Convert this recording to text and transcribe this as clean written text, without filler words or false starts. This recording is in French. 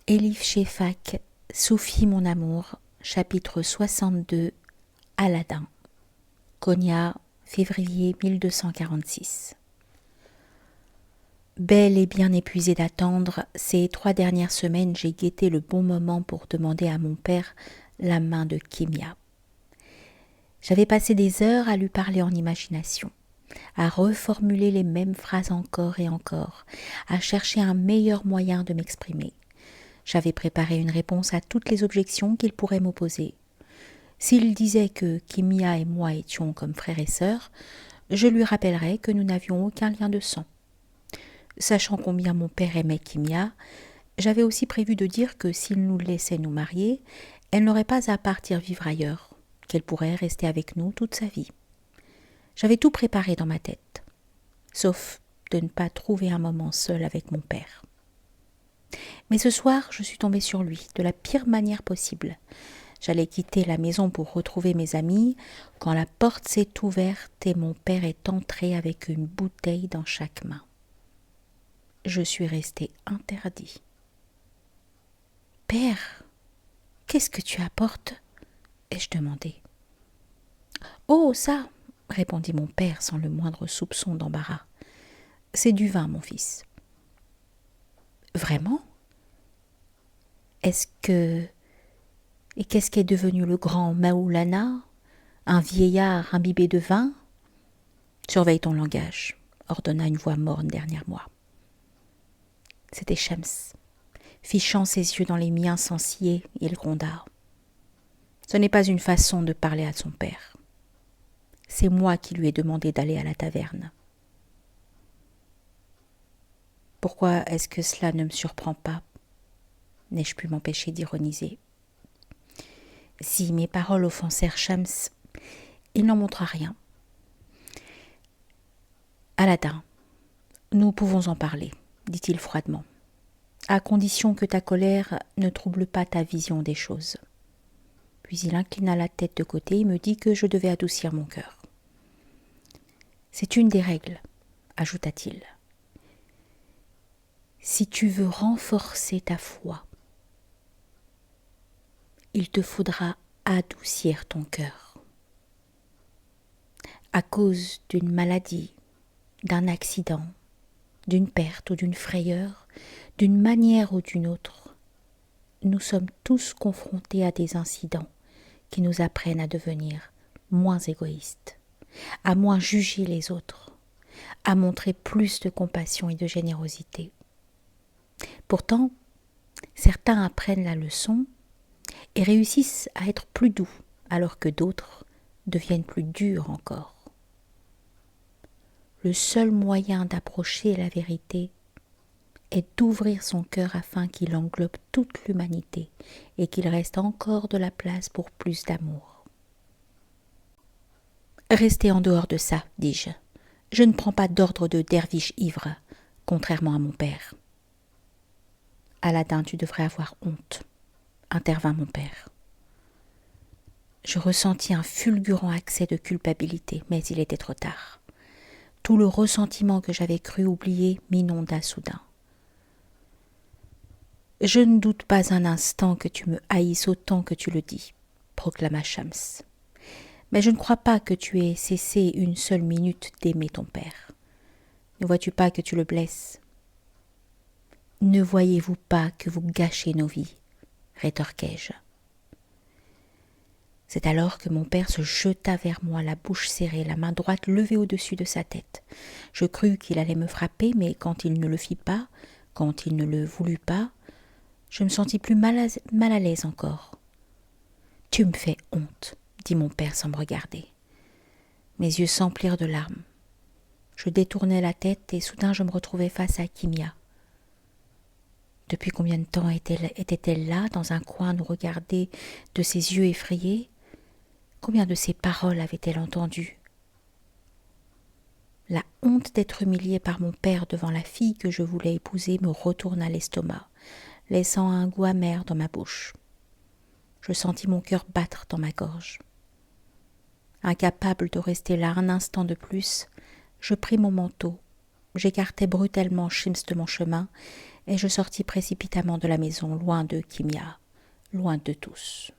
Elif Shefak, Soufi mon amour, chapitre 62, Aladin. Konya, février 1246. Belle et bien épuisée d'attendre, ces 3 dernières semaines, j'ai guetté le bon moment pour demander à mon père la main de Kimia. J'avais passé des heures à lui parler en imagination, à reformuler les mêmes phrases encore et encore, à chercher un meilleur moyen de m'exprimer. J'avais préparé une réponse à toutes les objections qu'il pourrait m'opposer. S'il disait que Kimia et moi étions comme frères et sœurs, je lui rappellerais que nous n'avions aucun lien de sang. Sachant combien mon père aimait Kimia, j'avais aussi prévu de dire que s'il nous laissait nous marier, elle n'aurait pas à partir vivre ailleurs, qu'elle pourrait rester avec nous toute sa vie. J'avais tout préparé dans ma tête, sauf de ne pas trouver un moment seul avec mon père. Mais ce soir, je suis tombée sur lui, de la pire manière possible. J'allais quitter la maison pour retrouver mes amis, quand la porte s'est ouverte et mon père est entré avec une bouteille dans chaque main. Je suis restée interdit. « Père, qu'est-ce que tu apportes ?» ai-je demandé. « Oh, ça !» répondit mon père sans le moindre soupçon d'embarras. « C'est du vin, mon fils. »« Vraiment ? Et qu'est-ce qu'est devenu le grand Maoulana ? Un vieillard imbibé de vin ? Surveille ton langage, ordonna une voix morne derrière moi. C'était Shams. Fichant ses yeux dans les miens sans scier, il gronda. Ce n'est pas une façon de parler à son père. C'est moi qui lui ai demandé d'aller à la taverne. Pourquoi est-ce que cela ne me surprend pas ? N'ai-je pu m'empêcher d'ironiser. Si mes paroles offensèrent Shams, il n'en montra rien. Aladin, nous pouvons en parler, dit-il froidement, à condition que ta colère ne trouble pas ta vision des choses. Puis il inclina la tête de côté et me dit que je devais adoucir mon cœur. C'est une des règles, ajouta-t-il. Si tu veux renforcer ta foi, il te faudra adoucir ton cœur. À cause d'une maladie, d'un accident, d'une perte ou d'une frayeur, d'une manière ou d'une autre, nous sommes tous confrontés à des incidents qui nous apprennent à devenir moins égoïstes, à moins juger les autres, à montrer plus de compassion et de générosité. Pourtant, certains apprennent la leçon et réussissent à être plus doux, alors que d'autres deviennent plus durs encore. Le seul moyen d'approcher la vérité est d'ouvrir son cœur afin qu'il englobe toute l'humanité et qu'il reste encore de la place pour plus d'amour. Restez en dehors de ça, dis-je. Je ne prends pas d'ordre de derviche ivre, contrairement à mon père. Aladin, tu devrais avoir honte, intervint mon père. Je ressentis un fulgurant accès de culpabilité, mais il était trop tard. Tout le ressentiment que j'avais cru oublier m'inonda soudain. « Je ne doute pas un instant que tu me haïsses autant que tu le dis, » proclama Shams. « Mais je ne crois pas que tu aies cessé une seule minute d'aimer ton père. Ne vois-tu pas que tu le blesses ? Ne voyez-vous pas que vous gâchez nos vies ? Rétorquai-je. C'est alors que mon père se jeta vers moi, la bouche serrée, la main droite levée au-dessus de sa tête. Je crus qu'il allait me frapper, mais quand il ne le fit pas, quand il ne le voulut pas, je me sentis plus mal à l'aise encore. « Tu me fais honte, » dit mon père sans me regarder. Mes yeux s'emplirent de larmes. Je détournai la tête et soudain je me retrouvai face à Kimia. Depuis combien de temps était-elle là, dans un coin, à nous regarder de ses yeux effrayés ? Combien de ses paroles avait-elle entendues ? La honte d'être humiliée par mon père devant la fille que je voulais épouser me retourna l'estomac, laissant un goût amer dans ma bouche. Je sentis mon cœur battre dans ma gorge. Incapable de rester là un instant de plus, je pris mon manteau J'écartai brutalement Shims de mon chemin et je sortis précipitamment de la maison, loin de Kimia, loin de tous.